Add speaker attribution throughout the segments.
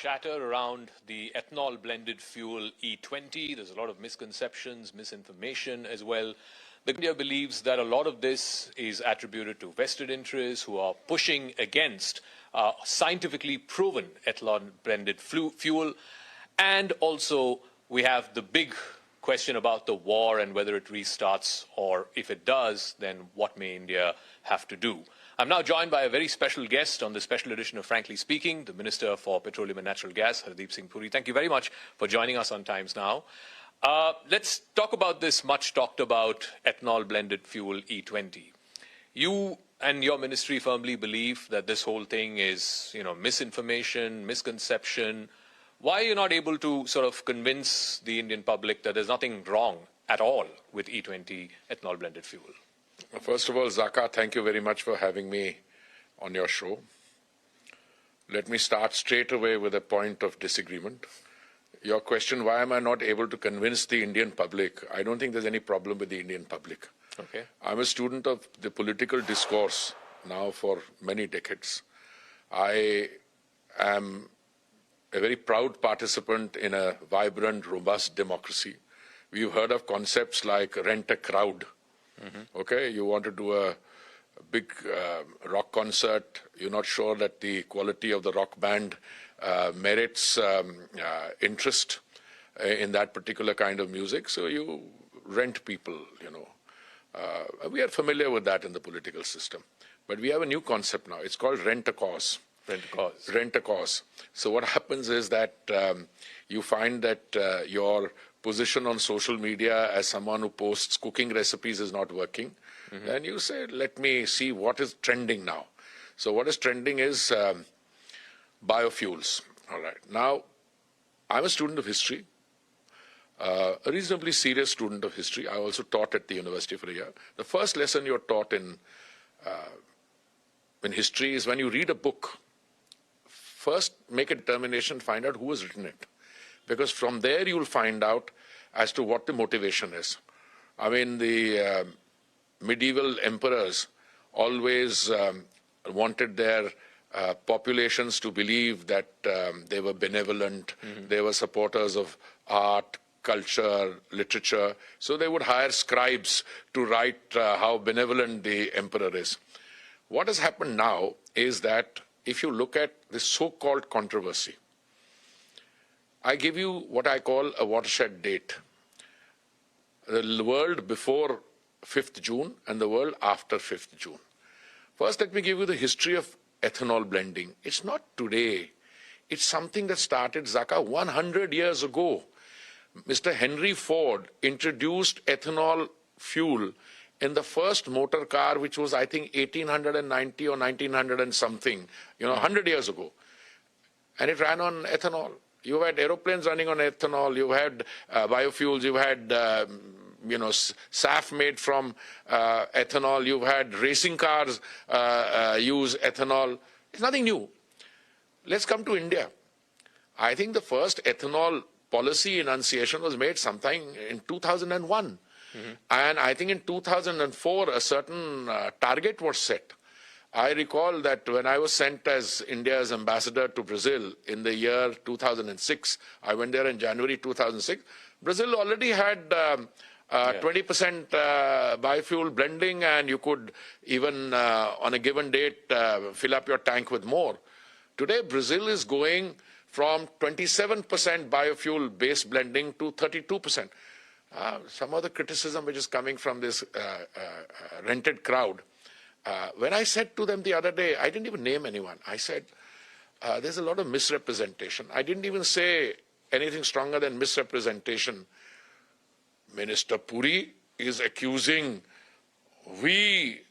Speaker 1: chatter around the ethanol blended fuel E20. There's a lot of misconceptions, misinformation as well. The India believes that a lot of this is attributed to vested interests who are pushing against scientifically proven ethanol blended fuel. And also we have the big question about the war and whether it restarts, or if it does, then what may India have to do. I'm now joined by a very special guest on this special edition of Frankly Speaking, the Minister for Petroleum and Natural Gas, Hardeep Singh Puri. Thank you very much for joining us on Times Now. Let's talk about this much talked about ethanol blended fuel E20. You and your ministry firmly believe that this whole thing is, misinformation, misconception. Why are you not able to sort of convince the Indian public that there's nothing wrong at all with E20 ethanol blended fuel?
Speaker 2: First of all, Zaka, thank you very much for having me on your show. Let me start straight away with a point of disagreement. Your question, why am I not able to convince the Indian public? I don't think there's any problem with the Indian public.
Speaker 1: Okay.
Speaker 2: I'm a student of the political discourse now for many decades. I am a very proud participant in a vibrant, robust democracy. We've heard of concepts like rent a crowd. Okay, you want to do a big rock concert. You're not sure that the quality of the rock band merits interest in that particular kind of music. So you rent people, We are familiar with that in the political system. But we have a new concept now. It's called rent a cause.
Speaker 1: Rent a cause.
Speaker 2: Rent a cause. So what happens is that you find that your position on social media as someone who posts cooking recipes is not working. And you say, let me see what is trending now. So what is trending is biofuels. All right. Now, I'm a student of history, a reasonably serious student of history. I also taught at the university for a year. The first lesson you're taught in history is when you read a book, first make a determination, find out who has written it. Because from there you'll find out as to what the motivation is. I mean, the medieval emperors always wanted their populations to believe that they were benevolent, they were supporters of art, culture, literature. So they would hire scribes to write how benevolent the emperor is. What has happened now is that if you look at this so-called controversy, I give you what I call a watershed date. The world before 5th June and the world after 5th June. First, let me give you the history of ethanol blending. It's not today. It's something that started, Zaka, 100 years ago. Mr. Henry Ford introduced ethanol fuel in the first motor car, which was, I think, 1890 or 1900 and something, 100 years ago. And it ran on ethanol. You had aeroplanes running on ethanol. You had biofuels. You had, SAF made from ethanol. You had racing cars use ethanol. It's nothing new. Let's come to India. I think the first ethanol policy enunciation was made sometime in 2001. And I think in 2004, a certain target was set. I recall that when I was sent as India's ambassador to Brazil in the year 2006, I went there in January 2006, Brazil already had 20% biofuel blending, and you could even on a given date fill up your tank with more. Today, Brazil is going from 27% biofuel base blending to 32%. Some of the criticism which is coming from this rented crowd. When I said to them the other day, I didn't even name anyone. I said, there's a lot of misrepresentation. I didn't even say anything stronger than misrepresentation. Minister Puri is accusing we,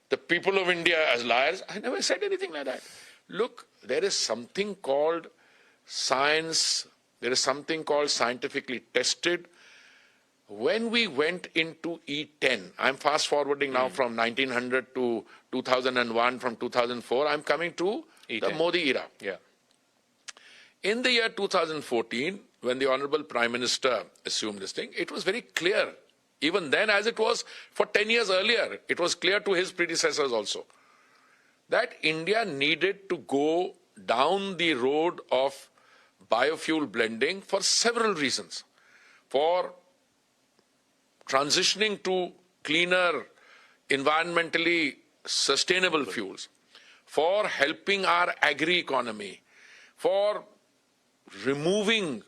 Speaker 2: the people of India, as liars. I never said anything like that. Look, there is something called science. There is something called scientifically tested. When we went into E10, I'm fast forwarding now from 1900 to 2001, from 2004, I'm coming to E10. The Modi era.
Speaker 1: Yeah.
Speaker 2: In the year 2014, when the Honorable Prime Minister assumed this thing, it was very clear, even then as it was for 10 years earlier, it was clear to his predecessors also, that India needed to go down the road of biofuel blending for several reasons. For transitioning to cleaner, environmentally sustainable fuels, for helping our agri-economy, for removing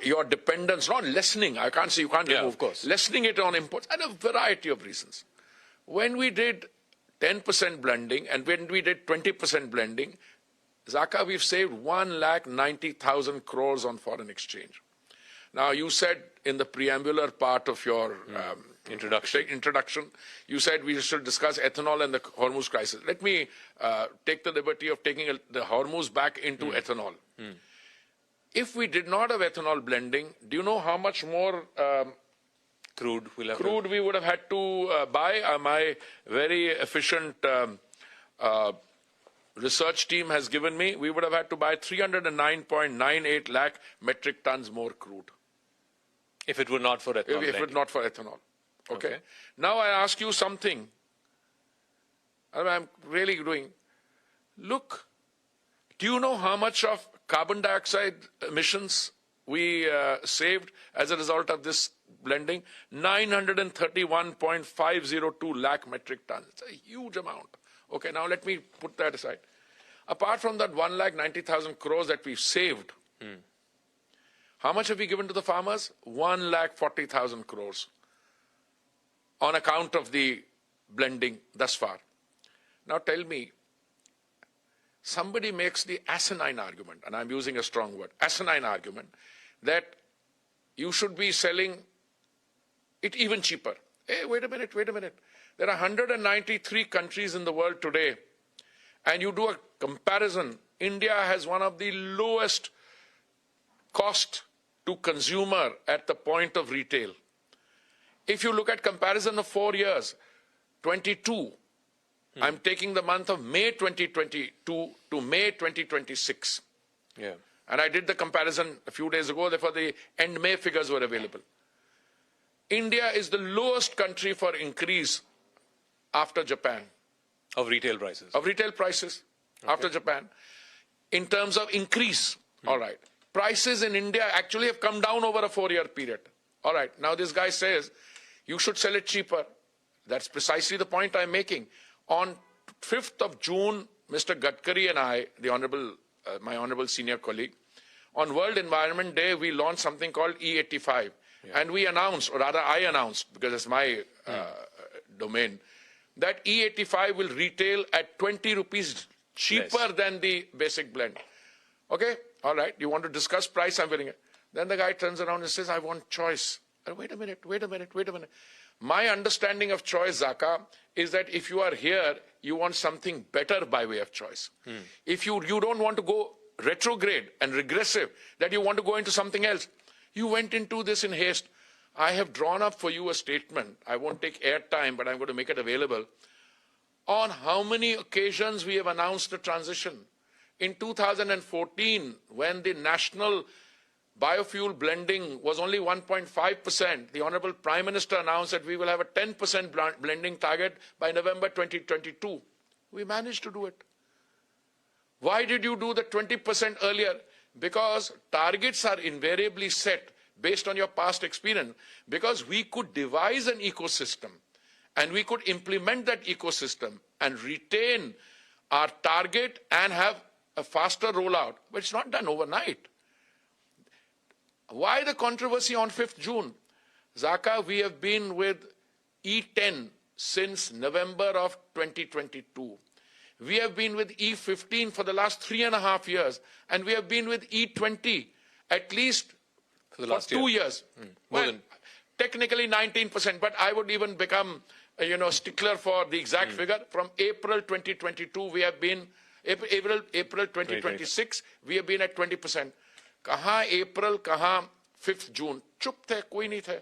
Speaker 2: your dependence, not lessening, I can't say you can't
Speaker 1: Yeah,
Speaker 2: remove,
Speaker 1: of course.
Speaker 2: lessening it on imports, and a variety of reasons. When we did 10% blending and when we did 20% blending, Zaka, we've saved 1,90,000 crores on foreign exchange. Now, you said in the preambular part of your introduction, you said we should discuss ethanol and the Hormuz crisis. Let me take the liberty of taking the Hormuz back into ethanol. If we did not have ethanol blending, do you know how much more
Speaker 1: Crude
Speaker 2: we would have had to buy? My very efficient research team has given me, we would have had to buy 309.98 lakh metric tons more crude.
Speaker 1: If it were not for ethanol.
Speaker 2: If it were not for ethanol. Okay.
Speaker 1: Okay.
Speaker 2: Now I ask you something. I'm really doing. Look, do you know how much of carbon dioxide emissions we saved as a result of this blending? 931.502 lakh metric tons. It's a huge amount. Okay, now let me put that aside. Apart from that 1,90,000 crores that we've saved, how much have we given to the farmers? 1,40,000 crores on account of the blending thus far. Now tell me, somebody makes the asinine argument, and I'm using a strong word, asinine argument, that you should be selling it even cheaper. Hey, wait a minute. There are 193 countries in the world today, and you do a comparison. India has one of the lowest cost to consumer at the point of retail. If you look at comparison of 4 years, 22, I'm taking the month of May 2022 to May 2026.
Speaker 1: Yeah.
Speaker 2: And I did the comparison a few days ago, therefore the end May figures were available. India is the lowest country for increase after Japan.
Speaker 1: Of retail prices.
Speaker 2: Of retail prices after Japan. In terms of increase, all right. Prices in India actually have come down over a 4-year period. All right, now this guy says you should sell it cheaper. That's precisely the point I'm making. On 5th of June, Mr. Gadkari and I, my honorable senior colleague, on World Environment Day, we launched something called E85. Yeah. And we announced, or rather I announced, because it's my domain, that E85 will retail at 20 rupees cheaper than the basic blend. Okay, all right, you want to discuss price, I'm willing. Then the guy turns around and says, I want choice. Wait a minute. My understanding of choice, Zaka, is that if you are here, you want something better by way of choice. If you don't want to go retrograde and regressive, that you want to go into something else. You went into this in haste. I have drawn up for you a statement. I won't take airtime, but I'm going to make it available. On how many occasions we have announced the transition. In 2014, when the national biofuel blending was only 1.5%, the Honorable Prime Minister announced that we will have a 10% blending target by November 2022. We managed to do it. Why did you do the 20% earlier? Because targets are invariably set based on your past experience. Because we could devise an ecosystem and we could implement that ecosystem and retain our target and have a faster rollout. But it's not done overnight. Why the controversy on 5th June? Zaka, we have been with E10 since November of 2022. We have been with E15 for the last 3.5 years. And we have been with E20 at least for the last 2 years. Well, technically 19%, but I would even become, stickler for the exact figure. From April 2022, we have been, April 2026, we have been at 20%. Kahan April, kahan 5th June. Chup the, koi nahi the.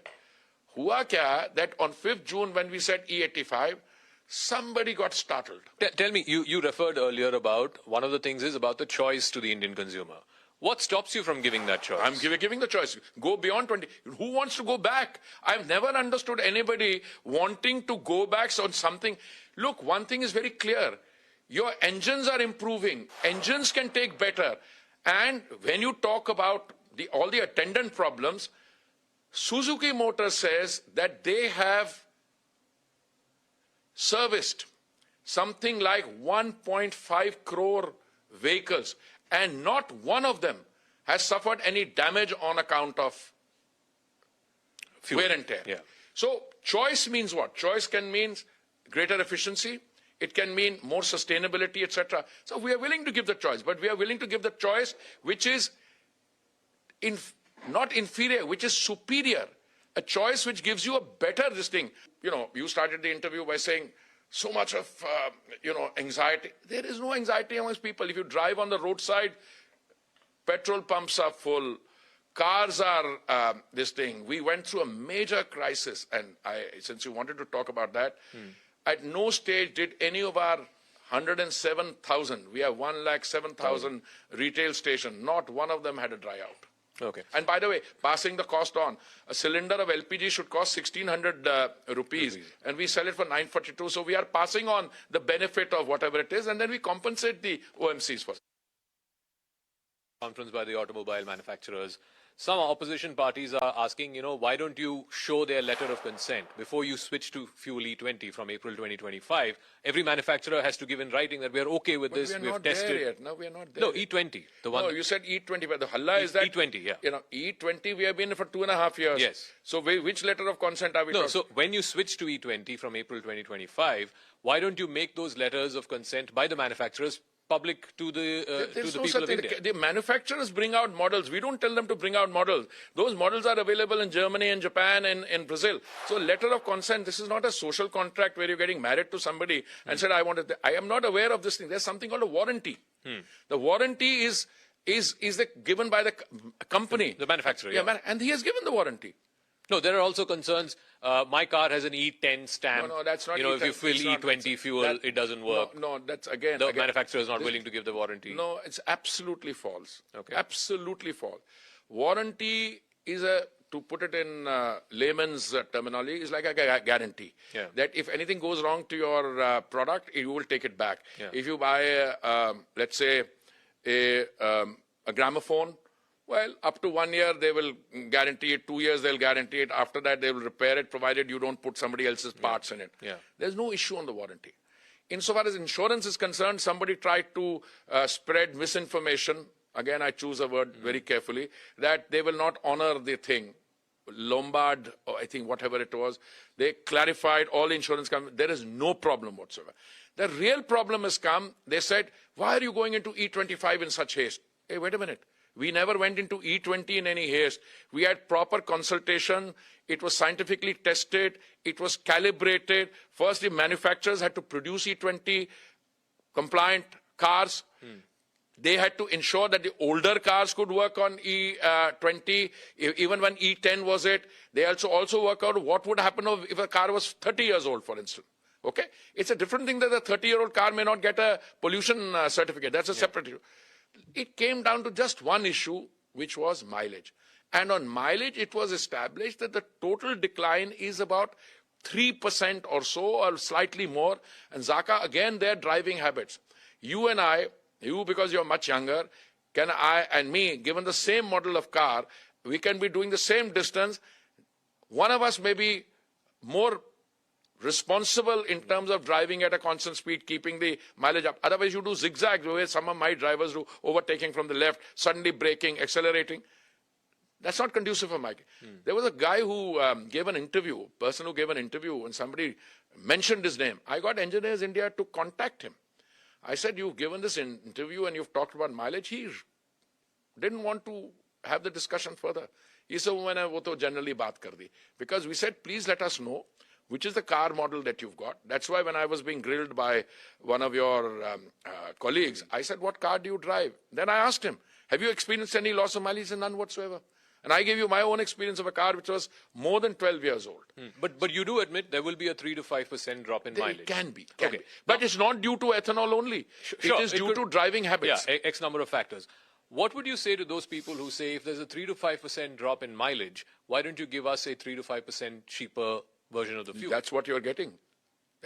Speaker 2: Hua kya that on 5th June when we said E85, somebody got startled.
Speaker 1: Tell me, you referred earlier about, one of the things is about the choice to the Indian consumer. What stops you from giving that choice?
Speaker 2: I'm giving the choice. Go beyond 20. Who wants to go back? I've never understood anybody wanting to go back on something. Look, one thing is very clear. Your engines are improving. Engines can take better. And when you talk about all the attendant problems, Suzuki Motors says that they have serviced something like 1.5 crore vehicles, and not one of them has suffered any damage on account of wear and tear.
Speaker 1: Yeah.
Speaker 2: So choice means what? Choice can mean greater efficiency. It can mean more sustainability, etc. So we are willing to give the choice, but we are willing to give the choice which is not inferior, which is superior. A choice which gives you a better this thing. You know, you started the interview by saying so much of, anxiety. There is no anxiety amongst people. If you drive on the roadside, petrol pumps are full. Cars are this thing. We went through a major crisis, and since you wanted to talk about that, at no stage did any of our 107,000, we have 107,000 retail stations, not one of them had a dry out.
Speaker 1: Okay.
Speaker 2: And by the way, passing the cost on, a cylinder of LPG should cost 1,600 rupees, and we sell it for 942. So we are passing on the benefit of whatever it is, and then we compensate the OMCs for.
Speaker 1: Conference by the automobile manufacturers. Some opposition parties are asking, why don't you show their letter of consent before you switch to fuel E20 from April 2025? Every manufacturer has to give in writing that we are okay with this.
Speaker 2: We are not
Speaker 1: tested.
Speaker 2: there yet. No, we are not there.
Speaker 1: No, E20. The one.
Speaker 2: No, you said E20, but the halla is that
Speaker 1: E20, yeah.
Speaker 2: E20 we have been for 2.5 years.
Speaker 1: Yes.
Speaker 2: So which letter of consent are we talking?
Speaker 1: So when you switch to E20 from April 2025, why don't you make those letters of consent by the manufacturers public to the people of India?
Speaker 2: The manufacturers bring out models. We don't tell them to bring out models. Those models are available in Germany and Japan and in Brazil. So letter of consent, this is not a social contract where you're getting married to somebody and said, I am not aware of this thing. There's something called a warranty. The warranty is given by the company.
Speaker 1: The manufacturer,
Speaker 2: and he has given the warranty.
Speaker 1: No, there are also concerns. My car has an E10 stamp.
Speaker 2: No, that's not
Speaker 1: if you fill E20 fuel, it doesn't work.
Speaker 2: No, that's again.
Speaker 1: The manufacturer is not willing to give the warranty.
Speaker 2: No, it's absolutely false.
Speaker 1: Okay.
Speaker 2: Absolutely false. Warranty is to put it in layman's terminology, is like a guarantee.
Speaker 1: Yeah.
Speaker 2: That if anything goes wrong to your product, you will take it back.
Speaker 1: Yeah.
Speaker 2: If you buy, let's say, a gramophone, well, up to 1 year, they will guarantee it. 2 years, they'll guarantee it. After that, they will repair it, provided you don't put somebody else's parts in it.
Speaker 1: Yeah.
Speaker 2: There's no issue on the warranty. Insofar as insurance is concerned, somebody tried to spread misinformation. Again, I choose a word very carefully, that they will not honor the thing. Lombard, or I think whatever it was, they clarified all insurance companies. There is no problem whatsoever. The real problem has come. They said, why are you going into E25 in such haste? Hey, wait a minute. We never went into E20 in any haste. We had proper consultation. It was scientifically tested. It was calibrated. First, the manufacturers had to produce E20 compliant cars. They had to ensure that the older cars could work on E20. Even when E10 was it, they also work out what would happen if a car was 30 years old, for instance. Okay? It's a different thing that a 30-year-old car may not get a pollution certificate. That's a separate issue. It came down to just one issue, which was mileage. And on mileage, it was established that the total decline is about 3% or so, or slightly more. And Zaka, again, their driving habits. You and I, you because you're much younger, I and me, given the same model of car, we can be doing the same distance. One of us may be more responsible in terms of driving at a constant speed, keeping the mileage up. Otherwise, you do zigzags, where some of my drivers do, overtaking from the left, suddenly braking, accelerating. That's not conducive for my case. There was a guy who gave an interview, and somebody mentioned his name. I got Engineers India to contact him. I said, you've given this interview and you've talked about mileage. He didn't want to have the discussion further. He said, wo to generally baat kar di. Because we said, please let us know which is the car model that you've got. That's why when I was being grilled by one of your colleagues, I said, what car do you drive? Then I asked him, have you experienced any loss of mileage? He said, none whatsoever. And I gave you my own experience of a car which was more than 12 years old.
Speaker 1: But you do admit there will be a 3 to 5% drop in mileage.
Speaker 2: It can be. But it's not due to ethanol only. It is due to driving habits.
Speaker 1: Yeah, X number of factors. What would you say to those people who say if there's a 3 to 5% drop in mileage, why don't you give us a 3 to 5% cheaper version of the fuel?
Speaker 2: That's what you're getting.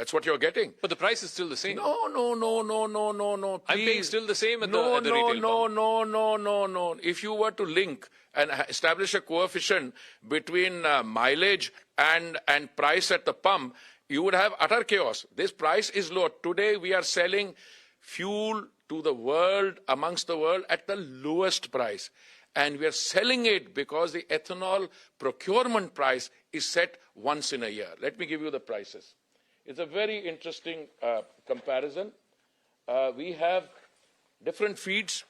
Speaker 2: That's what you're getting.
Speaker 1: But the price is still the same.
Speaker 2: No.
Speaker 1: I'm paying
Speaker 2: Please.
Speaker 1: still the same at the retail pump.
Speaker 2: No. If you were to link and establish a coefficient between mileage and price at the pump, you would have utter chaos. This price is low. Today we are selling fuel to the world, amongst the world, at the lowest price. And we are selling it because the ethanol procurement price is set once in a year. Let me give you the prices. It's a very interesting comparison. We have different feeds.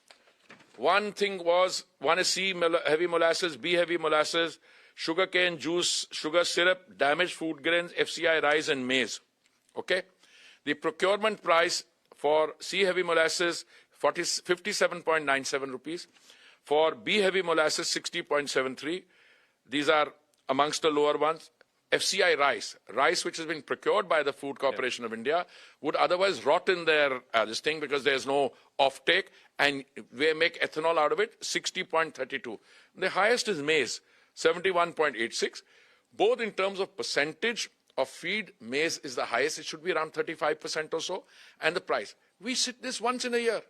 Speaker 2: One is C heavy molasses, B heavy molasses, sugarcane juice, sugar syrup, damaged food grains, FCI rice and maize. Okay? The procurement price for C heavy molasses, 57.97 rupees. For B heavy molasses, 60.73. These are amongst the lower ones. FCI rice which has been procured by the Food Corporation of India, would otherwise rot in their this thing because there's no offtake, and they make ethanol out of it, 60.32. The highest is maize, 71.86. Both in terms of percentage of feed, maize is the highest. It should be around 35% or so. And the price. We sit this once in a year.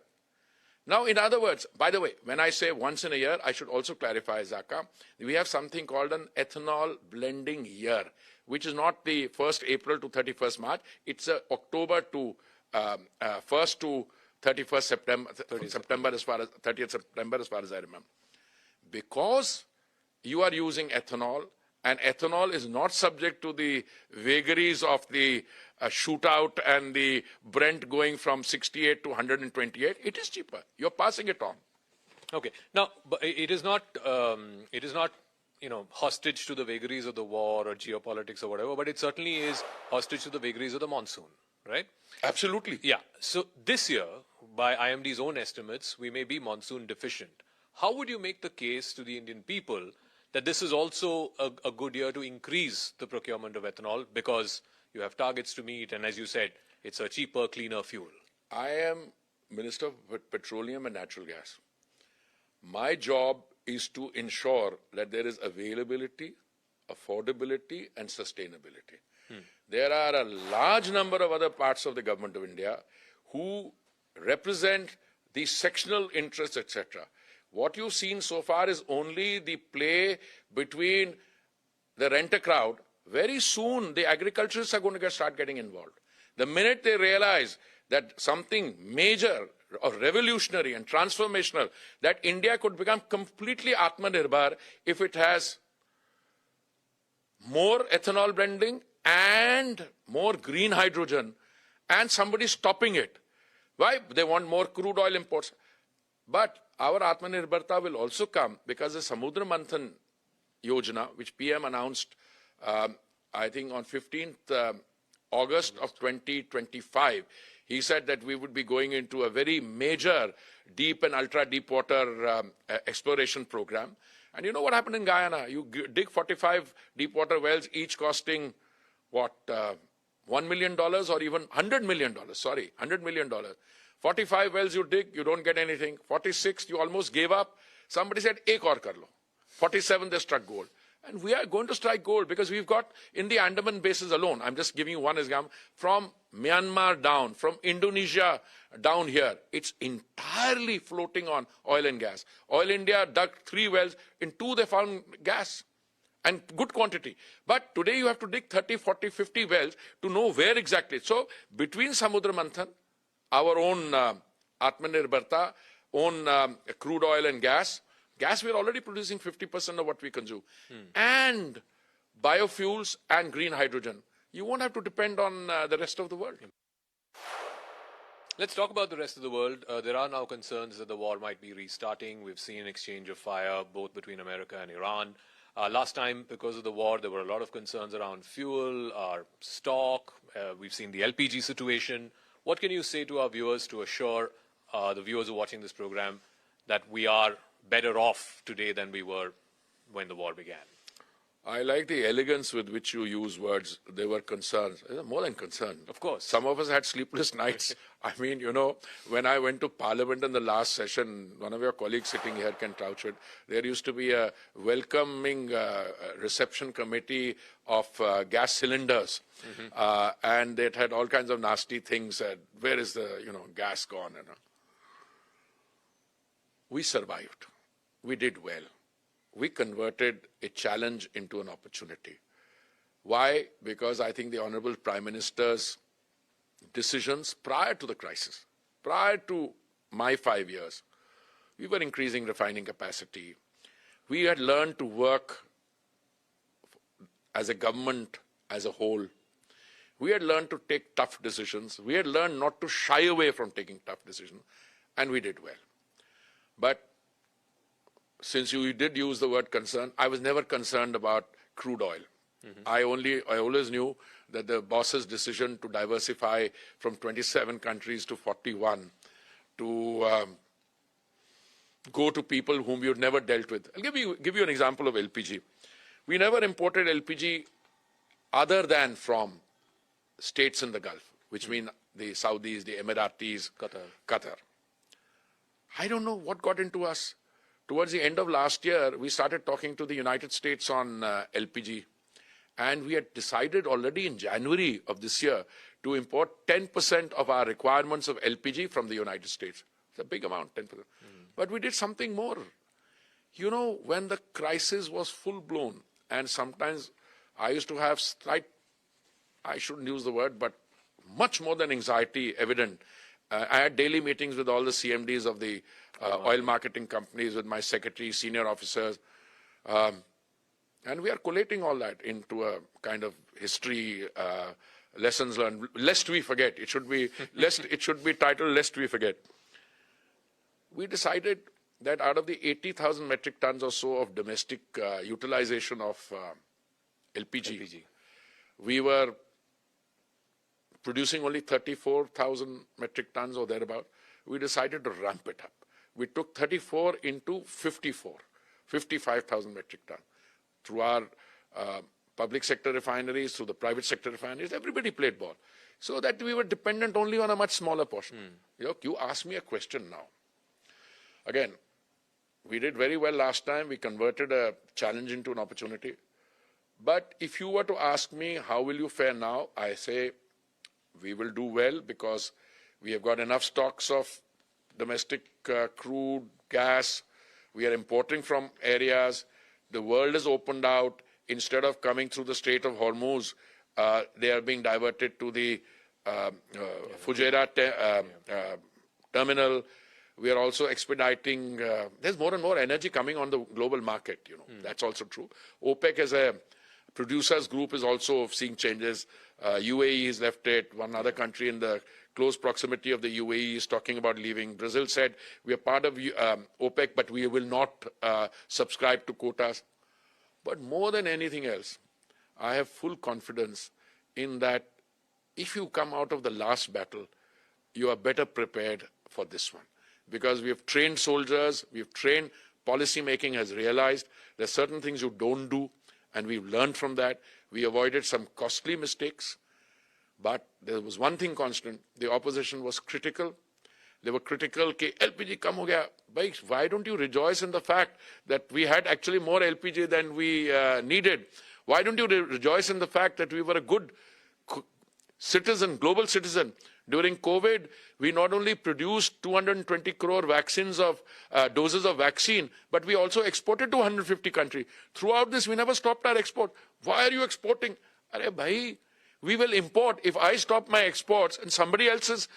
Speaker 2: Now, in other words, by the way, when I say once in a year, I should also clarify, Zaka, we have something called an ethanol blending year, which is not the 1st April to 31st March. It's October to 1st to 31st September, as far as 30th September, as far as I remember. Because you are using ethanol, and ethanol is not subject to the vagaries of the shootout and the Brent going from 68 to 128, it is cheaper. You're passing it on.
Speaker 1: Okay. Now, but it is not, hostage to the vagaries of the war or geopolitics or whatever, but it certainly is hostage to the vagaries of the monsoon, right?
Speaker 2: Absolutely.
Speaker 1: Yeah. So this year, by IMD's own estimates, we may be monsoon deficient. How would you make the case to the Indian people that this is also a good year to increase the procurement of ethanol because you have targets to meet, and as you said, it's a cheaper, cleaner fuel?
Speaker 2: I am Minister of Petroleum and Natural Gas. My job is to ensure that there is availability, affordability, and sustainability. There are a large number of other parts of the government of India who represent the sectional interests, etc. What you've seen so far is only the play between the rent-a-crowd. Very soon, the agriculturists are going to start getting involved. The minute they realize that something major or revolutionary and transformational, that India could become completely Atmanirbhar if it has more ethanol blending and more green hydrogen, and somebody stopping it. Why? They want more crude oil imports. But our Atmanirbharta will also come because the Samudra Manthan Yojana, which PM announced, I think on 15th August of 2025, he said that we would be going into a very major deep and ultra deep water exploration program. And you know what happened in Guyana? You dig 45 deep water wells, each costing, what, $1 million or even $100 million, sorry, $100 million. 45 wells you dig, you don't get anything. 46, you almost gave up. Somebody said, ek aur kar lo. 47, they struck gold. And we are going to strike gold because we've got, in the Andaman bases alone, I'm just giving you one example, from Myanmar down, from Indonesia down here, it's entirely floating on oil and gas. Oil India dug 3 wells, in 2 they found gas. And good quantity. But today you have to dig 30, 40, 50 wells to know where exactly. So between Samudra Manthan, our own Atmanirbharta, own crude oil and gas we're already producing 50% of what we consume, and biofuels and green hydrogen. You won't have to depend on the rest of the world.
Speaker 1: Let's talk about the rest of the world. There are now concerns that the war might be restarting. We've seen an exchange of fire both between America and Iran. Last time, because of the war, there were a lot of concerns around fuel, our stock. We've seen the LPG situation. What can you say to our viewers to assure the viewers who are watching this program that we are better off today than we were when the war began?
Speaker 2: I like the elegance with which you use words. They were concerns. More than concern.
Speaker 1: Of course.
Speaker 2: Some of us had sleepless nights. I mean, when I went to Parliament in the last session, one of your colleagues sitting here can vouch it. There used to be a welcoming reception committee of gas cylinders. And it had all kinds of nasty things. Where is the, gas gone? We survived. We did well. We converted a challenge into an opportunity. Why? Because I think the Honorable Prime Minister's decisions prior to the crisis, prior to my 5 years, we were increasing refining capacity. We had learned to work as a government as a whole. We had learned to take tough decisions. We had learned not to shy away from taking tough decisions, and we did well. But since you did use the word concern, I was never concerned about crude oil. I always knew that the boss's decision to diversify from 27 countries to 41, to go to people whom you'd never dealt with. I'll give you an example of LPG. We never imported LPG other than from states in the Gulf, which mean the Saudis, the Emiratis, Qatar. I don't know what got into us. Towards the end of last year, we started talking to the United States on LPG. And we had decided already in January of this year to import 10% of our requirements of LPG from the United States. It's a big amount, 10%. But we did something more. When the crisis was full-blown, and sometimes I used to have slight, I shouldn't use the word, but much more than anxiety evident. I had daily meetings with all the CMDs of the oil marketing companies, with my secretary, senior officers. And we are collating all that into a kind of history, lessons learned, lest we forget. It should be titled Lest We Forget. We decided that out of the 80,000 metric tons or so of domestic utilization of LPG, we were producing only 34,000 metric tons or thereabout. We decided to ramp it up. We took 34 into 55,000 metric tons. Through our public sector refineries, through the private sector refineries, everybody played ball. So that we were dependent only on a much smaller portion. You ask me a question now. Again, we did very well last time. We converted a challenge into an opportunity. But if you were to ask me, how will you fare now? I say, we will do well because we have got enough stocks of domestic crude, gas. We are importing from areas. The world is opened out. Instead of coming through the Strait of Hormuz, they are being diverted to the Fujairah terminal. We are also expediting. There's more and more energy coming on the global market. That's also true. OPEC as a producers group is also seeing changes. UAE has left it. One other country in the close proximity of the UAE is talking about leaving. Brazil said, we are part of OPEC, but we will not subscribe to quotas. But more than anything else, I have full confidence in that if you come out of the last battle, you are better prepared for this one. Because we have trained soldiers, we have trained, policy making has realized there are certain things you don't do, and we've learned from that. We avoided some costly mistakes. But there was one thing constant. The opposition was critical. They were critical, कि LPG kam ho gaya. Bhai, why don't you rejoice in the fact that we had actually more LPG than we needed? Why don't you rejoice in the fact that we were a good citizen, global citizen? During COVID, we not only produced 220 crore vaccines of doses of vaccine, but we also exported to 150 countries. Throughout this, we never stopped our export. Why are you exporting? Arey bhai, we will import. If I stop my exports and somebody else's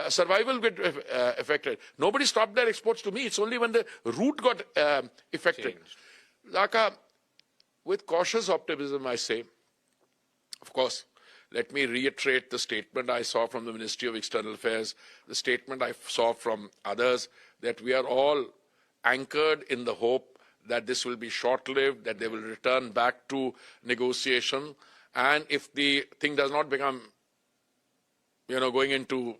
Speaker 2: survival get affected. Nobody stopped their exports to me. It's only when the route got affected. Laka, with cautious optimism, I say, of course, let me reiterate the statement I saw from the Ministry of External Affairs, the statement I saw from others, that we are all anchored in the hope that this will be short-lived, that they will return back to negotiation. And if the thing does not become, going into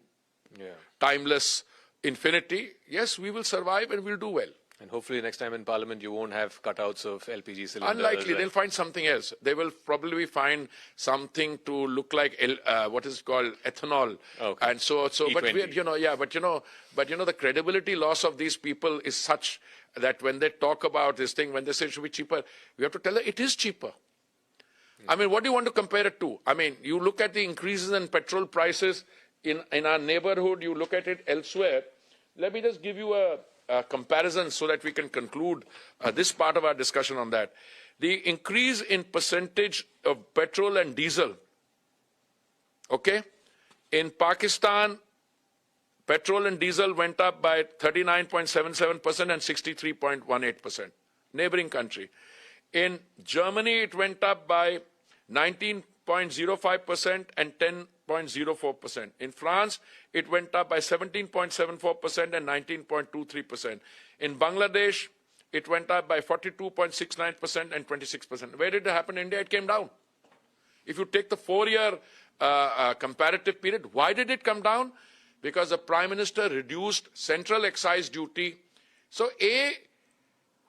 Speaker 2: timeless infinity, yes, we will survive and we'll do well.
Speaker 1: And hopefully next time in Parliament you won't have cutouts of LPG cylinders.
Speaker 2: Unlikely. They'll find something else. They will probably find something to look like what is called ethanol.
Speaker 1: Okay.
Speaker 2: And so, but
Speaker 1: E20.
Speaker 2: the credibility loss of these people is such that when they talk about this thing, when they say it should be cheaper, we have to tell them it is cheaper. I mean, what do you want to compare it to? I mean, you look at the increases in petrol prices in our neighborhood, you look at it elsewhere. Let me just give you a comparison so that we can conclude this part of our discussion on that. The increase in percentage of petrol and diesel, okay? In Pakistan, petrol and diesel went up by 39.77% and 63.18%, neighboring country. In Germany, it went up by 19.05% and 10.04%. In France, it went up by 17.74% and 19.23%. In Bangladesh, it went up by 42.69% and 26%. Where did it happen in India? It came down. If you take the 4-year comparative period, why did it come down? Because the Prime Minister reduced central excise duty. So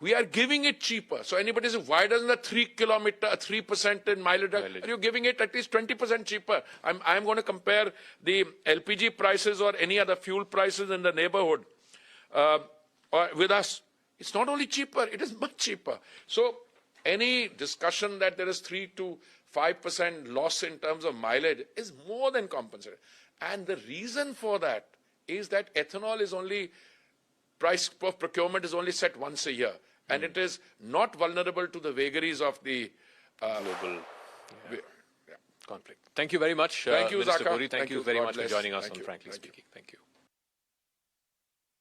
Speaker 2: we are giving it cheaper. So anybody says, why doesn't a 3% in mileage? Are you giving it at least 20% cheaper? I'm going to compare the LPG prices or any other fuel prices in the neighborhood or with us. It's not only cheaper, it is much cheaper. So any discussion that there is 3 to 5% loss in terms of mileage is more than compensated. And the reason for that is that ethanol is only, price of procurement is only set once a year. And it is not vulnerable to the vagaries of the
Speaker 1: global conflict. Thank you very much,
Speaker 2: Thank you,
Speaker 1: Minister
Speaker 2: Zaka.
Speaker 1: Puri. Thank you very much for joining us on Frankly Speaking. Thank you.